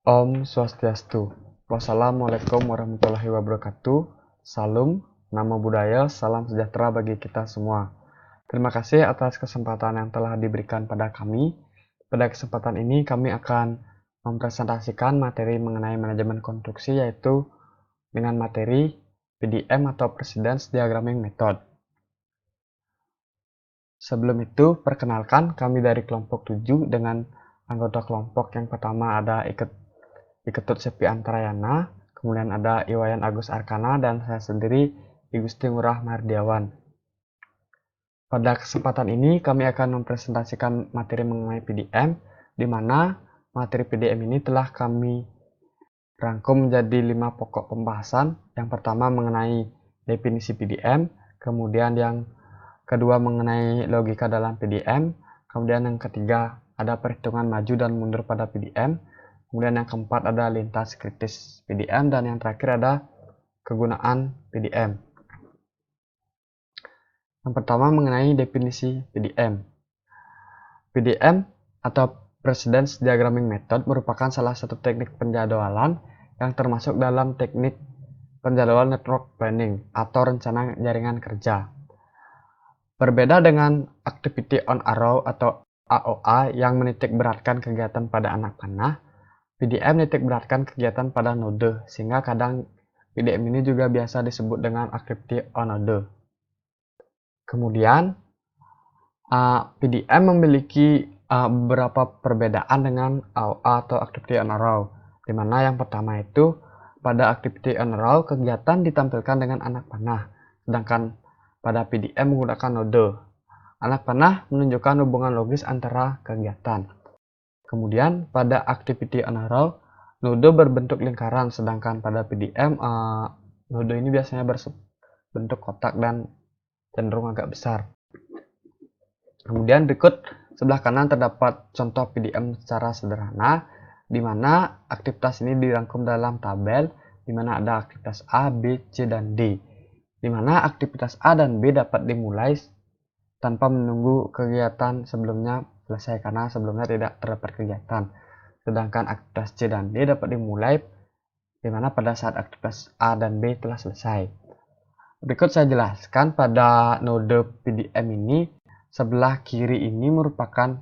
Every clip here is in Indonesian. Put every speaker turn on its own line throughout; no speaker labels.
Om Swastiastu. Wassalamualaikum warahmatullahi wabarakatuh. Salam, namo buddhaya, salam sejahtera bagi kita semua. Terima kasih atas kesempatan yang telah diberikan pada kami. Pada kesempatan ini kami akan mempresentasikan materi mengenai manajemen konstruksi, yaitu dengan materi PDM atau Precedence Diagramming Method. Sebelum itu, perkenalkan kami dari kelompok 7 dengan anggota kelompok yang pertama ada Iketut Sepi Antarayana, kemudian ada Iwayan Agus Arkana, dan saya sendiri Igusti Ngurah Mardiawan. Pada kesempatan ini kami akan mempresentasikan materi mengenai PDM, di mana materi PDM ini telah kami rangkum menjadi 5 pokok pembahasan. Yang pertama mengenai definisi PDM, kemudian yang kedua mengenai logika dalam PDM, kemudian yang ketiga ada perhitungan maju dan mundur pada PDM, kemudian yang keempat ada lintas kritis PDM, dan yang terakhir ada kegunaan PDM. Yang pertama mengenai definisi PDM. PDM atau Precedence Diagramming Method merupakan salah satu teknik penjadwalan yang termasuk dalam teknik penjadwalan network planning atau rencana jaringan kerja. Berbeda dengan activity on arrow atau AOA yang menitik beratkan kegiatan pada anak panah, PDM menitik beratkan kegiatan pada node, sehingga kadang PDM ini juga biasa disebut dengan activity on node. Kemudian, PDM memiliki beberapa perbedaan dengan AOA atau activity on arrow, di mana yang pertama itu pada activity on arrow kegiatan ditampilkan dengan anak panah, sedangkan pada PDM menggunakan node. Anak panah menunjukkan hubungan logis antara kegiatan. Kemudian pada activity on arrow, node berbentuk lingkaran, sedangkan pada PDM node ini biasanya berbentuk kotak dan cenderung agak besar. Kemudian berikut sebelah kanan terdapat contoh PDM secara sederhana, di mana aktivitas ini dirangkum dalam tabel, di mana ada aktivitas A, B, C, dan D, di mana aktivitas A dan B dapat dimulai tanpa menunggu kegiatan sebelumnya selesai karena sebelumnya tidak terdapat kegiatan. Sedangkan aktivitas C dan D dapat dimulai di mana pada saat aktivitas A dan B telah selesai. Berikut saya jelaskan pada node PDM ini, sebelah kiri ini merupakan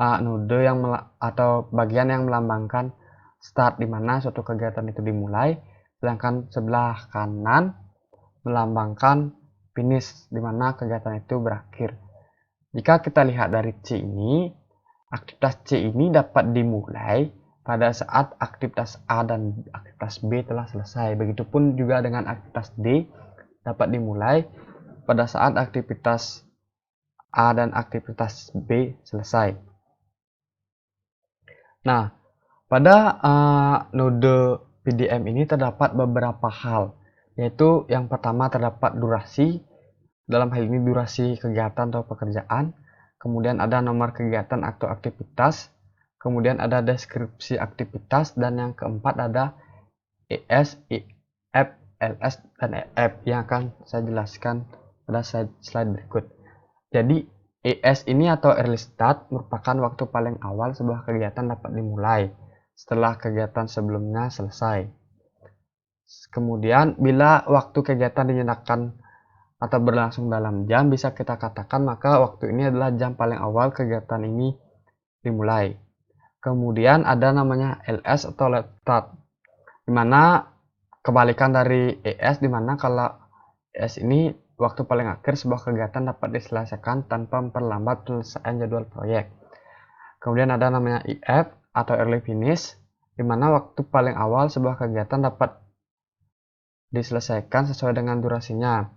node yang atau bagian yang melambangkan start, di mana suatu kegiatan itu dimulai, sedangkan sebelah kanan melambangkan finish, di mana kegiatan itu berakhir. Jika kita lihat dari C ini, aktivitas C ini dapat dimulai pada saat aktivitas A dan aktivitas B telah selesai. Begitupun juga dengan aktivitas D dapat dimulai pada saat aktivitas A dan aktivitas B selesai. Nah, pada node PDM ini terdapat beberapa hal, yaitu yang pertama terdapat durasi, dalam hal ini durasi kegiatan atau pekerjaan, kemudian ada nomor kegiatan atau aktivitas, kemudian ada deskripsi aktivitas, dan yang keempat ada ES, EF, LS, dan EF yang akan saya jelaskan pada slide berikut. Jadi ES ini atau early start merupakan waktu paling awal sebuah kegiatan dapat dimulai setelah kegiatan sebelumnya selesai. Kemudian bila waktu kegiatan dinyatakan atau berlangsung dalam jam, bisa kita katakan maka waktu ini adalah jam paling awal kegiatan ini dimulai. Kemudian ada namanya LS atau late start, dimana kebalikan dari ES, dimana kalau ES ini waktu paling akhir sebuah kegiatan dapat diselesaikan tanpa memperlambat penyelesaian jadwal proyek. Kemudian ada namanya EF atau early finish, dimana waktu paling awal sebuah kegiatan dapat diselesaikan sesuai dengan durasinya.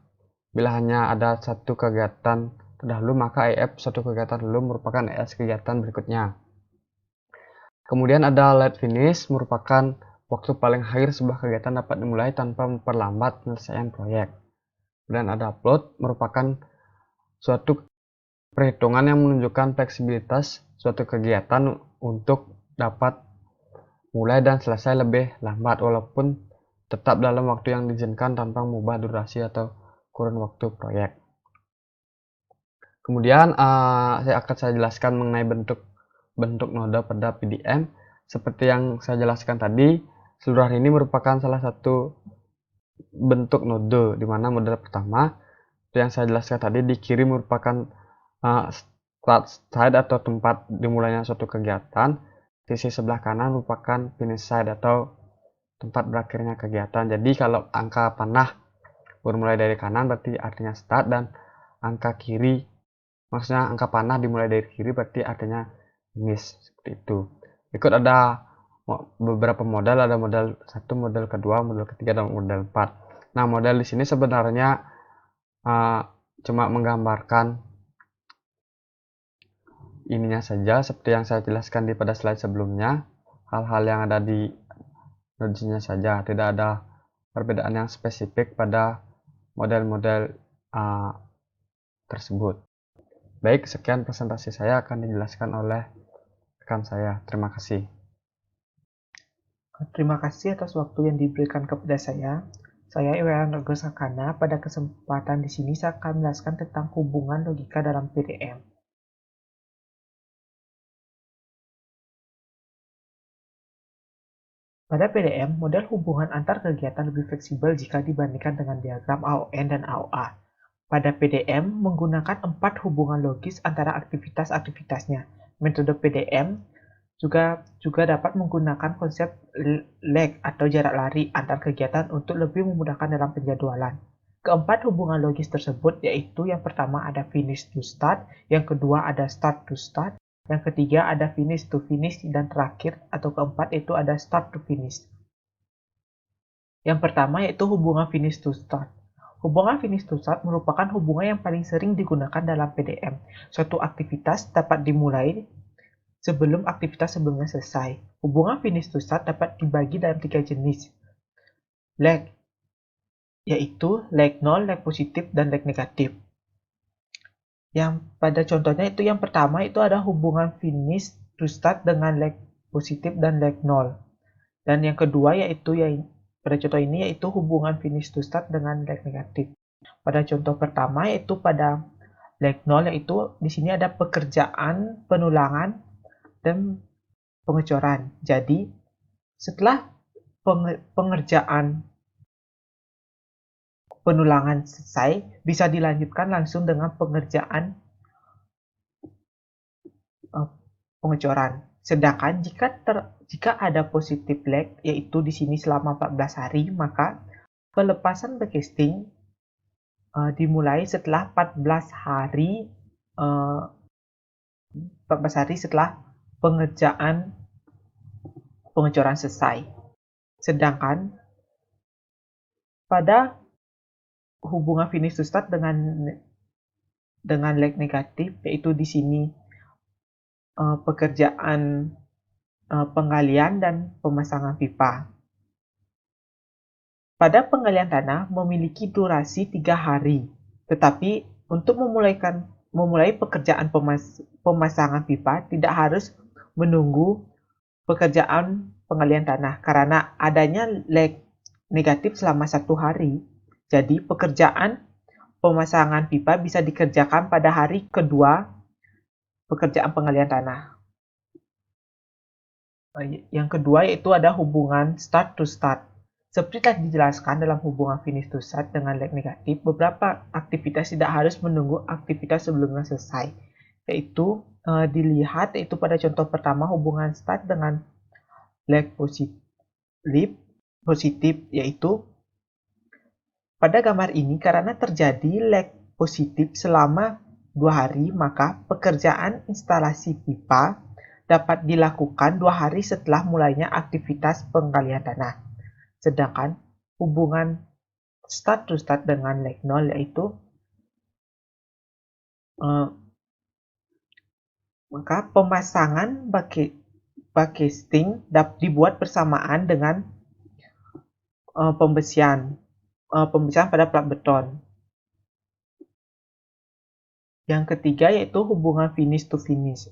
Bila hanya ada satu kegiatan terdahulu, maka EF satu kegiatan dulu merupakan ES kegiatan berikutnya. Kemudian ada late finish, merupakan waktu paling akhir sebuah kegiatan dapat dimulai tanpa memperlambat penyelesaian proyek. Kemudian ada upload, merupakan suatu perhitungan yang menunjukkan fleksibilitas suatu kegiatan untuk dapat mulai dan selesai lebih lambat, walaupun tetap dalam waktu yang diizinkan tanpa mengubah durasi atau kurun waktu proyek. Kemudian saya jelaskan mengenai bentuk node pada PDM. seperti yang saya jelaskan tadi, seluruh ini merupakan salah satu bentuk node, di mana model pertama yang saya jelaskan tadi di kiri merupakan start side atau tempat dimulainya suatu kegiatan, sisi sebelah kanan merupakan finish side atau tempat berakhirnya kegiatan. Jadi kalau angka panah bermulai dari kanan berarti artinya start, dan angka kiri, maksudnya angka panah dimulai dari kiri berarti artinya finish, seperti itu. Berikut ada beberapa model, ada model 1, model kedua, model ketiga, dan model 4. Nah, model di sini sebenarnya cuma menggambarkan ininya saja, seperti yang saya jelaskan di pada slide sebelumnya, hal-hal yang ada di nodesnya saja, tidak ada perbedaan yang spesifik pada model-model tersebut. Baik, sekian presentasi saya akan dijelaskan oleh rekan saya. Terima kasih.
Terima kasih atas waktu yang diberikan kepada saya. Saya Iwan Rego Sakana. Pada kesempatan di sini saya akan menjelaskan tentang hubungan logika dalam PDM. Pada PDM, model hubungan antar kegiatan lebih fleksibel jika dibandingkan dengan diagram AON dan AOA. Pada PDM menggunakan 4 hubungan logis antara aktivitas-aktivitasnya. Metode PDM juga dapat menggunakan konsep lag atau jarak lari antar kegiatan untuk lebih memudahkan dalam penjadwalan. Keempat hubungan logis tersebut yaitu yang pertama ada finish to start, yang kedua ada start to start, yang ketiga ada finish to finish, dan terakhir atau keempat itu ada start to finish. Yang pertama yaitu hubungan finish to start. Hubungan finish to start merupakan hubungan yang paling sering digunakan dalam PDM. Suatu aktivitas dapat dimulai sebelum aktivitas sebelumnya selesai. Hubungan finish to start dapat dibagi dalam 3 jenis. Lag, yaitu lag 0, lag positif, dan lag negatif. Yang pada contohnya itu yang pertama itu ada hubungan finish to start dengan lag positif dan lag 0. Dan yang kedua yaitu pada contoh ini yaitu hubungan finish to start dengan lag negatif. Pada contoh pertama yaitu pada lag 0 yaitu di sini ada pekerjaan penulangan dan pengecoran. Jadi setelah pengerjaan penulangan selesai, bisa dilanjutkan langsung dengan pengerjaan pengecoran. Sedangkan jika ada positif lag, yaitu di sini selama 14 hari, maka pelepasan backcasting dimulai setelah 14 hari setelah pengerjaan pengecoran selesai. Sedangkan pada hubungan finish to start dengan lag negatif, yaitu di sini pekerjaan penggalian dan pemasangan pipa. Pada penggalian tanah memiliki durasi 3 hari, tetapi untuk memulai pekerjaan pemasangan pipa tidak harus menunggu pekerjaan penggalian tanah karena adanya lag negatif selama 1 hari. Jadi pekerjaan pemasangan pipa bisa dikerjakan pada hari kedua pekerjaan penggalian tanah. Yang kedua yaitu ada hubungan start to start. Seperti telah dijelaskan dalam hubungan finish to start dengan lag negatif, beberapa aktivitas tidak harus menunggu aktivitas sebelumnya selesai. Yaitu dilihat yaitu pada contoh pertama hubungan start dengan lag positif yaitu pada gambar ini karena terjadi lag positif selama 2 hari, maka pekerjaan instalasi pipa dapat dilakukan 2 hari setelah mulainya aktivitas penggalian tanah. Sedangkan hubungan start to start dengan lag 0 yaitu maka pemasangan backcasting dapat dibuat bersamaan dengan pembersihan pada plat beton. Yang ketiga yaitu hubungan finish to finish.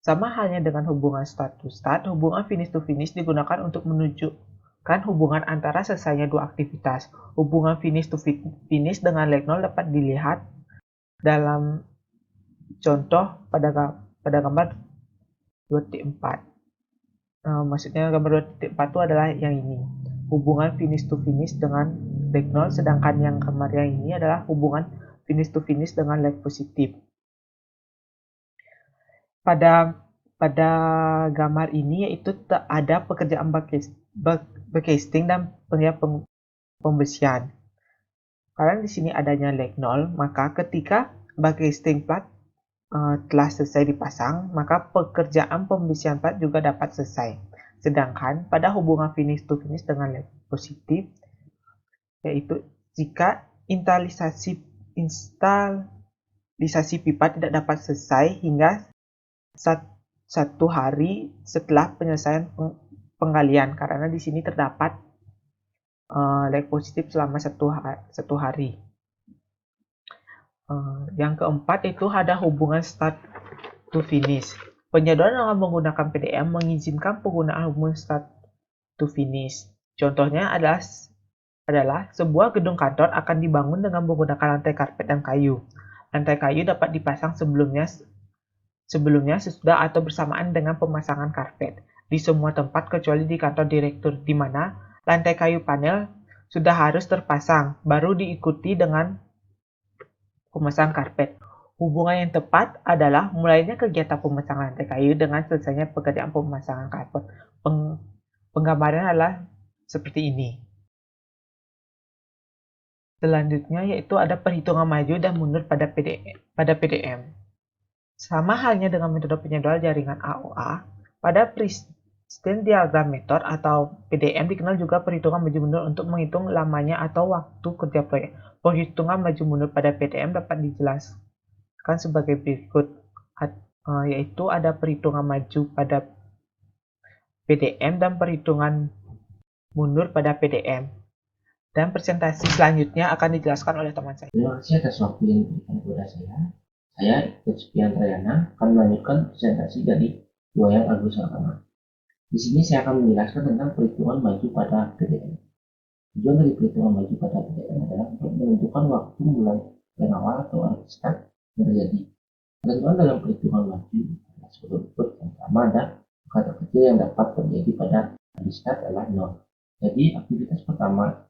Sama halnya dengan hubungan start to start, hubungan finish to finish digunakan untuk menunjukkan hubungan antara selesainya 2 aktivitas. Hubungan finish to finish dengan lag 0 dapat dilihat dalam contoh pada gambar 2.4. Maksudnya gambar 2.4 itu adalah yang ini, hubungan finish to finish dengan leg 0, sedangkan yang gambar yang ini adalah hubungan finish to finish dengan leg positif. Pada gambar ini yaitu ada pekerjaan backcasting dan pembersihan. Karena di sini adanya leg 0, maka ketika backcasting plat telah selesai dipasang, maka pekerjaan pembersihan plat juga dapat selesai. Sedangkan pada hubungan finish to finish dengan leg positif, yaitu jika instalisasi pipa tidak dapat selesai hingga satu hari setelah penyelesaian penggalian, karena di sini terdapat leg positif selama satu hari. Yang keempat itu ada hubungan start to finish. Penyaduan dengan menggunakan PDM mengizinkan penggunaan hubungan start to finish. Contohnya adalah sebuah gedung kantor akan dibangun dengan menggunakan lantai karpet dan kayu. Lantai kayu dapat dipasang sebelumnya, sesudah atau bersamaan dengan pemasangan karpet di semua tempat kecuali di kantor direktur, di mana lantai kayu panel sudah harus terpasang, baru diikuti dengan pemasangan karpet. Hubungan yang tepat adalah mulainya kegiatan pemasangan lantai kayu dengan selesainya pekerjaan pemasangan karpet. Penggambaran adalah seperti ini. Selanjutnya yaitu ada perhitungan maju dan mundur pada PDM. Sama halnya dengan metode penyaduan jaringan AOA, pada Precision Diagram Method atau PDM dikenal juga perhitungan maju mundur untuk menghitung lamanya atau waktu kerja proyek. Perhitungan maju mundur pada PDM dapat dijelaskan sebagai berikut, yaitu ada perhitungan maju pada PDM dan perhitungan mundur pada PDM. Dan presentasi selanjutnya akan dijelaskan oleh teman saya.
Terima kasih atas waktu yang diberikan kepada saya. Saya, Ikut Rayana, akan melanjutkan presentasi dari Wayan Agus Sarkana. Di sini saya akan menjelaskan tentang perhitungan maju pada PDM. Tujuan dari perhitungan maju pada PDM adalah untuk menentukan waktu mulai dan awal atau start terjadi. Ketentuan dalam perhitungan maju adalah sebagai berikut. Yang pertama ada kata kecil yang dapat terjadi pada start adalah 0. Jadi aktivitas pertama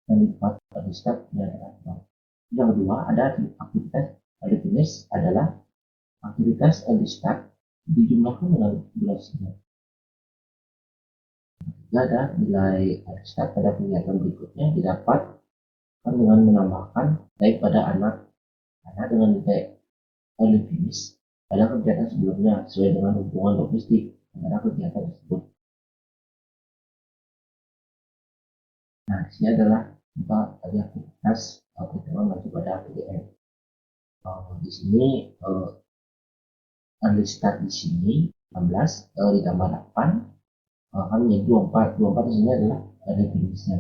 yang dapat pada start adalah 0. Yang kedua ada aktivitas early finish adalah aktivitas early start dijumlahkan dengan durasinya. Jika ada nilai early start pada kegiatan berikutnya didapat dengan menambahkan baik pada anak dengan nilai early finish pada kegiatan sebelumnya sesuai dengan hubungan logistik antara kegiatan tersebut. Nah, di sini adalah contoh dari aktivitas perhitungan maju pada PDM. Di sini early start di sini 16 ditambah 8 akan menjadi 24. 24 di sini adalah early finish-nya.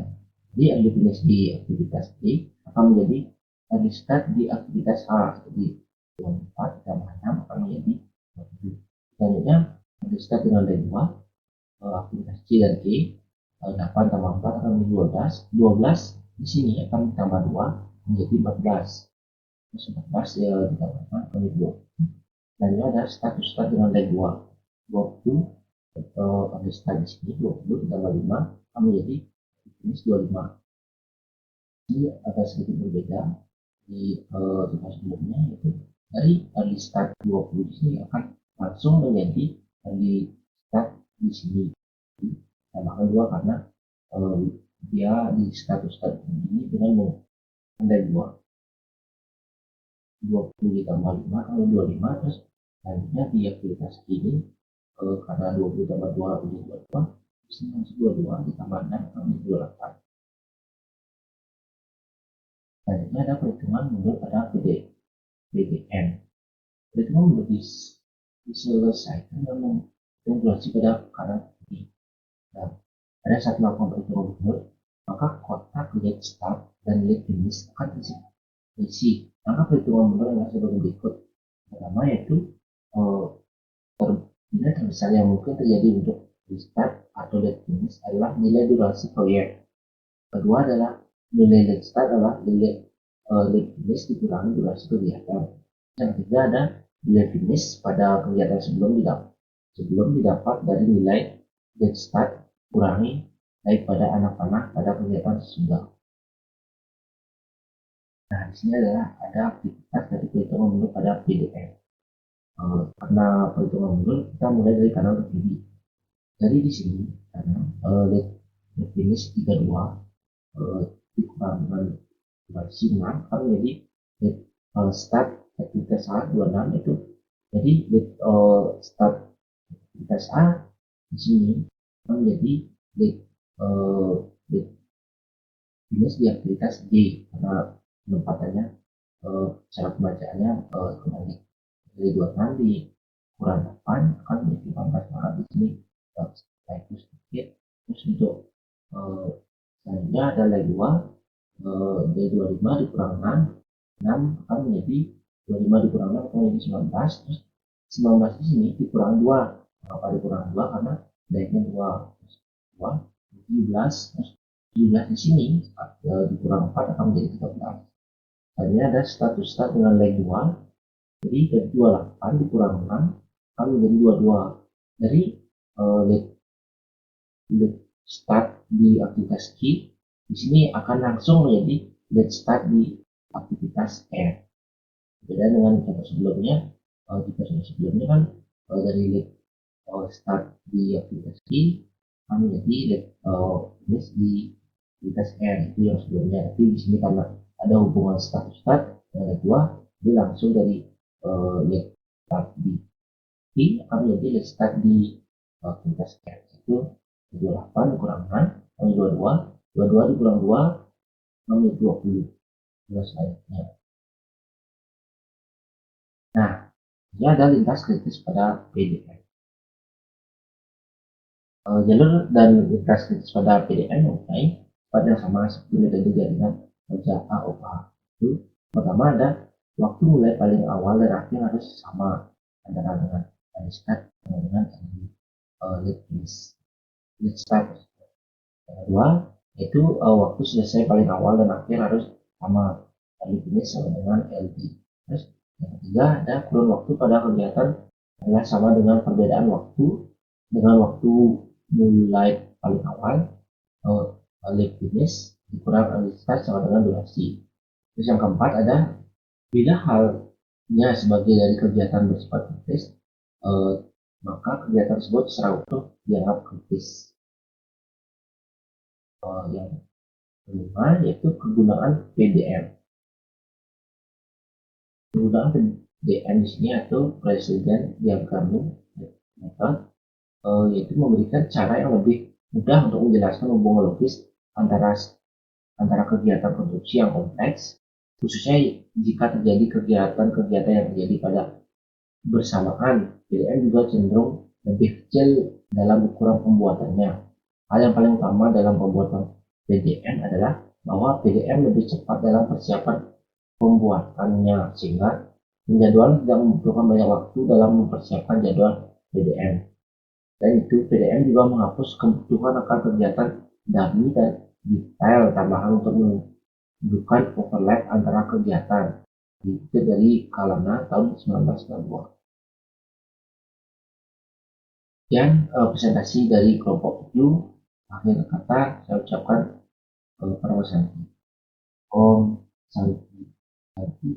Jadi early finish di aktivitas B akan menjadi early start di aktivitas A. Jadi 24 ditambah 6 akan menjadi 27. Selanjutnya early start dengan D2 aktivitas C dan G 8 tambah 4 akan menjadi 12. 12 di sini akan ditambah 2 menjadi 14. Terus 14 ditambah 4 akan menjadi 20. Selanjutnya ada status start dengan D2 20 early start di sini 20 ditambah 5 akan menjadi finish 25. Ini agak sedikit berbeda di tempat sebelumnya, yaitu dari early start 20 di sini akan langsung menjadi early start di sini. Tambahkan 2 karena dia di status start ini dengan menggunakan 20 ditambah 5 akan 25. Terus selanjutnya di aktivitas ini karena 20 tambah 2 menjadi 22, disini masih 22 ditambah 6 akan menjadi 28. Selanjutnya ada perhitungan mundur pada PDM. Perhitungan mundur diselesaikan dengan menghitung durasi pada kanan kiri. Nah, pada saat melakukan perhitungan mundur, maka kotak lead start dan lead finish akan terisi. Maka perhitungan mundur adalah sebagai berikut. Pertama yaitu nilai terbesar yang mungkin terjadi untuk lead start atau lead finish adalah nilai durasi proyek. Kedua adalah nilai lead start adalah nilai lead finish dikurangi durasi kegiatan. Yang ketiga ada nilai finish pada kegiatan sebelum didapat dari nilai date start kurangi daripada anak panah pada kegiatan sesudah. Nah, di sini adalah ada aktivitas dari perhitungan mundur pada PDM. Karena perhitungan mundur kita mulai dari kanan ke kiri. Jadi di sini karena date finish 32 dikurang dengan durasi 6 akan menjadi start aktivitas A 26 itu. Jadi start aktivitas A di sini akan menjadi date finish di aktivitas D karena penempatannya cara pembacaannya kembali dari 26 di kurang 8 akan menjadi 18, maka di sini kita itu sedikit. Terus untuk selanjutnya ada nilai 2 dari 25 dikurang 6 akan menjadi 25 dikurang 6 akan menjadi 19. Terus 19 di sini dikurang 2. Mengapa dikurang 2? Karena naiknya 2 17. Terus 17 di sini dikurang 4 akan menjadi 13. Selanjutnya ada status start dengan nilai 2. Jadi dari 28 dikurang 6 akan menjadi 22. Dari late start di aktivitas Q di sini akan langsung menjadi late start di aktivitas R. Beda dengan contoh sebelumnya, jika contoh sebelumnya kan dari late start di aktivitas Q akan menjadi late finish di aktivitas R, itu yang sebelumnya. Tapi di sini karena ada hubungan status start dengan dua, jadi langsung dari late start di Q akan menjadi late start di aktivitas R. Itu 28 kurang 6 kali 22 dikurang 2 kali 20 selanjutnya. Nah, ini ada lintas kritis pada PDM. Jalur dan lintas kritis pada PDM mempunyai sifat yang sama seperti metode jaringan kerja AOA. Itu pertama ada waktu mulai paling awal dan akhir harus sama antara dengan start dengan late finish. Late start. Yang kedua yaitu waktu selesai paling awal dan akhir harus sama, late finish sama dengan LD. Terus yang ketiga ada kurun waktu pada kegiatan adalah sama dengan perbedaan waktu dengan waktu mulai paling awal late finish dikurang early start sama dengan durasi. Terus yang keempat ada bila halnya sebagai dari kegiatan bersifat kritis, maka kegiatan tersebut secara utuh dianggap kritis. Yang kelima yaitu kegunaan PDM. Kegunaan PDM di sini atau President Diagramming Method yaitu memberikan cara yang lebih mudah untuk menjelaskan hubungan logis antara kegiatan konstruksi yang kompleks, khususnya jika terjadi kegiatan-kegiatan yang terjadi pada bersamaan. PDM juga cenderung lebih kecil dalam ukuran pembuatannya. Hal yang paling utama dalam pembuatan PDM adalah bahwa PDM lebih cepat dalam persiapan pembuatannya, sehingga penjadwalan tidak membutuhkan banyak waktu dalam mempersiapkan jadwal PDM. Dan itu PDM juga menghapus kebutuhan akan kegiatan dummy dan detail tambahan untuk menunjukkan overlap antara kegiatan. Itu dari Kalana tahun 1992. Sekian presentasi dari kelompok 7. Akhir kata saya ucapkan Om Santi. Om Santi.